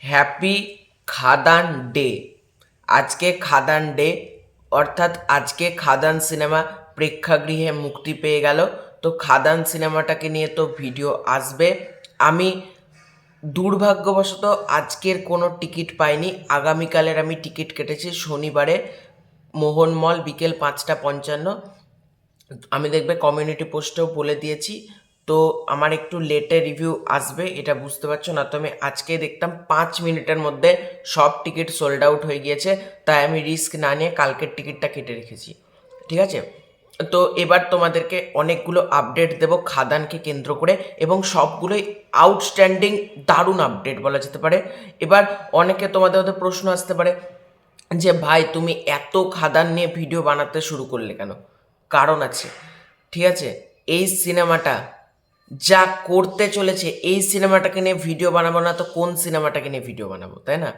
Happy খাদান day. আজকে খাদান day, অর্থাৎ আজকে খাদান সিনেমা প্রেক্ষাগৃহে মুক্তি পেয়ে গেল। তো খাদান সিনেমাটাকে নিয়ে তো ভিডিও আসবে। আমি দুর্ভাগ্যবশত আজকের কোনো টিকিট পাইনি। আগামীকালের আমি টিকিট কেটেছি শনিবারে, মোহন মল, বিকেল 5:55। আমি দেখবে কমিউনিটি পোস্টেও বলে দিয়েছি। তো আমার একটু লেটে রিভিউ আসবে, এটা বুঝতে পারছো না। তো আমি আজকে দেখতাম 5 মিনিটের মধ্যে সব টিকিট সোল্ড আউট হয়ে গিয়েছে, তাই আমি রিস্ক না নিয়ে কালকের টিকিটটা কেটে রেখেছি। ঠিক আছে, তো এবার তোমাদেরকে অনেকগুলো আপডেট দেব খাদানকে কেন্দ্র করে, এবং সবগুলোই আউটস্ট্যান্ডিং দারুণ আপডেট বলা যেতে পারে। এবার অনেকে তোমাদের মধ্যে প্রশ্ন আসতে পারে যে ভাই তুমি এত খাদান নিয়ে ভিডিও বানাতে শুরু করলে কেন? কারণ আছে, ঠিক আছে। এই সিনেমাটা যা করতে চলেছে, এই সিনেমাটাকে নিয়ে ভিডিও বানাবো না তো কোন সিনেমাটাকে নিয়ে ভিডিও বানাবো, তাই না?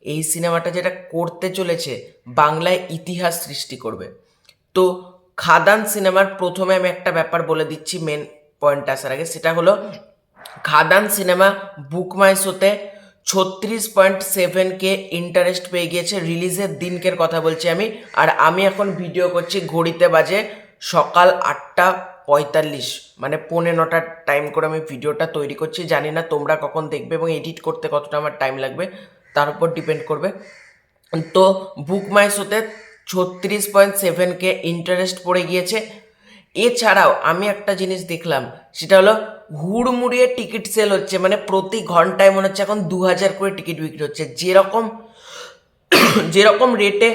এই সিনেমাটা যেটা করতে চলেছে বাংলায় ইতিহাস সৃষ্টি করবে। তো খাদান সিনেমার প্রথমে আমি একটা ব্যাপার বলে দিচ্ছি মেন পয়েন্ট আসার আগে, সেটা হলো খাদান সিনেমা বুক মাই শোতে 36.7K ইন্টারেস্ট পেয়ে গিয়েছে। রিলিজের দিনকের কথা বলছি আমি, আর আমি এখন ভিডিও করছি, ঘড়িতে বাজে সকাল 8:45, মানে 8:45 টাইম করে আমি ভিডিওটা তৈরি করছি। জানি না তোমরা কখন দেখবে এবং এডিট করতে কতটা আমার টাইম লাগবে, তার উপর ডিপেন্ড করবে। তো বুক মাই শোতে 36.7K ইন্টারেস্ট পড়ে গিয়েছে। এছাড়াও আমি একটা জিনিস দেখলাম, সেটা হলো হুড়মুড়িয়ে টিকিট সেল হচ্ছে, মানে প্রতি ঘন্টায় মনে হচ্ছে এখন 2,000 করে টিকিট বিক্রি হচ্ছে। যেরকম যেরকম রেটে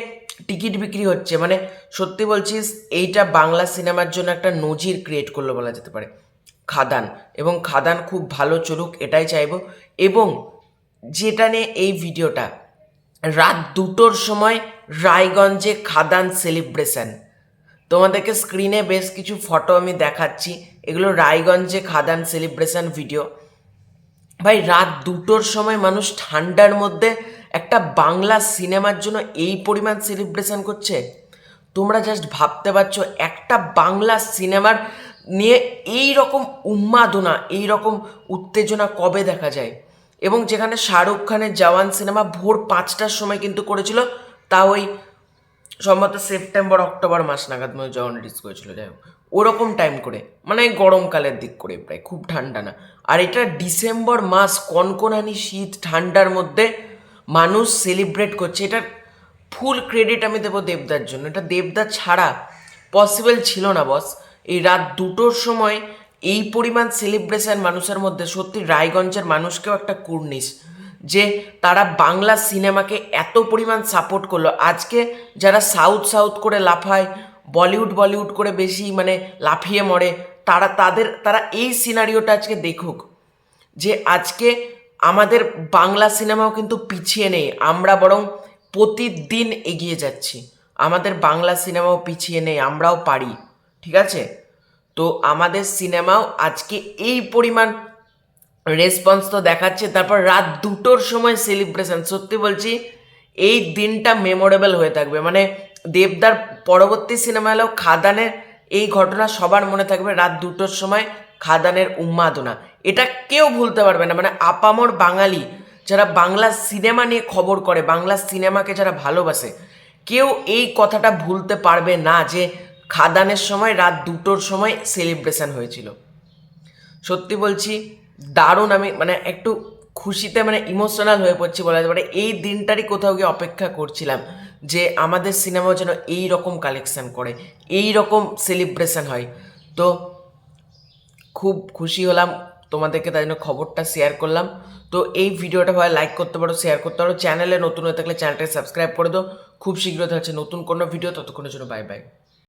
টিকিট বিক্রি হচ্ছে, মানে সত্যি বলছিস এইটা বাংলা সিনেমার জন্য একটা নজির ক্রিয়েট করলো বলা যেতে পারে খাদান। এবং খাদান খুব ভালো চলুক এটাই চাইবো। এবং যেটা নিয়ে এই ভিডিওটা, রাত 2টোর সময় রায়গঞ্জে খাদান সেলিব্রেশন। তোমাদেরকে স্ক্রিনে বেশ কিছু ফটো আমি দেখাচ্ছি, এগুলো রায়গঞ্জে খাদান সেলিব্রেশন ভিডিও। ভাই রাত 2টোর সময় মানুষ ঠান্ডার মধ্যে একটা বাংলা সিনেমার জন্য এই পরিমাণ সেলিব্রেশন করছে। তোমরা জাস্ট ভাবতে পারছো একটা বাংলা সিনেমার নিয়ে এই রকম উন্মাদনা, এই রকম উত্তেজনা কবে দেখা যায়? এবং যেখানে শাহরুখ খানের জওয়ান সিনেমা ভোর 5টার সময় কিন্তু করেছিল, তা ওই সম্ভবত সেপ্টেম্বর অক্টোবর মাস নাগাদ মনে যখন রিলিজ করেছিল, যাই হোক ওরকম টাইম করে, মানে গরমকালের দিক করে, প্রায় খুব ঠান্ডা না। আর এটা ডিসেম্বর মাস, কনকনানি শীত, ঠান্ডার মধ্যে মানুষ সেলিব্রেট করছে। এটার ফুল ক্রেডিট আমি দেবো দেবদার জন্য। এটা দেবদা ছাড়া পসিবল ছিল না বস। এই রাত 2টোর সময় এই পরিমাণ সেলিব্রেশন মানুষের মধ্যে, সত্যি রায়গঞ্জের মানুষকেও একটা কুর্নিশ যে তারা বাংলা সিনেমাকে এত পরিমাণ সাপোর্ট করলো। আজকে যারা সাউথ সাউথ করে লাফায়, বলিউড বলিউড করে বেশি মানে লাফিয়ে মরে, তারা এই সিনারিওটা আজকে দেখুক যে আজকে আমাদের বাংলা সিনেমাও কিন্তু পিছিয়ে নেই, আমরা বরং প্রতিদিন এগিয়ে যাচ্ছি। আমাদের বাংলা সিনেমাও পিছিয়ে নেই, আমরাও পারি। ঠিক আছে, তো আমাদের সিনেমাও আজকে এই পরিমাণ রেসপন্স তো দেখাচ্ছে। তারপর রাত 2টোর সময় সেলিব্রেশন, সত্যি বলছি এই দিনটা মেমোরেবল হয়ে থাকবে। মানে দেবদার পরবর্তী সিনেমা এলেও খাদানের এই ঘটনা সবার মনে থাকবে। রাত 2টোর সময় খাদানের উন্মাদনা, এটা কেউ ভুলতে পারবে না। মানে আপামর বাঙালি যারা বাংলা সিনেমা নিয়ে খবর করে, বাংলা সিনেমাকে যারা ভালোবাসে, কেউ এই কথাটা ভুলতে পারবে না যে খাদানের সময় রাত 2টোর সময় সেলিব্রেশন হয়েছিল। সত্যি বলছি দারুণ। আমি মানে একটু খুশিতে মানে ইমোশনাল হয়ে পড়ছি বলা যেতে পারে। এই দিনটারই কোথাও গিয়ে অপেক্ষা করছিলাম যে আমাদের সিনেমাও যেন এই রকম কালেকশন করে, এই রকম সেলিব্রেশন হয়। তো খুব খুশি হলাম, তোমাদেরকে তাই জন্য খবরটা শেয়ার করলাম। তো এই ভিডিওটা ভালো লাইক করতে পারো, শেয়ার করতে পারো। চ্যানেলে নতুন হয়ে থাকলে চ্যানেলটাকে সাবস্ক্রাইব করে দাও। খুব শীঘ্রই হচ্ছে নতুন কোনো ভিডিও, ততক্ষণের জন্য বাই বাই।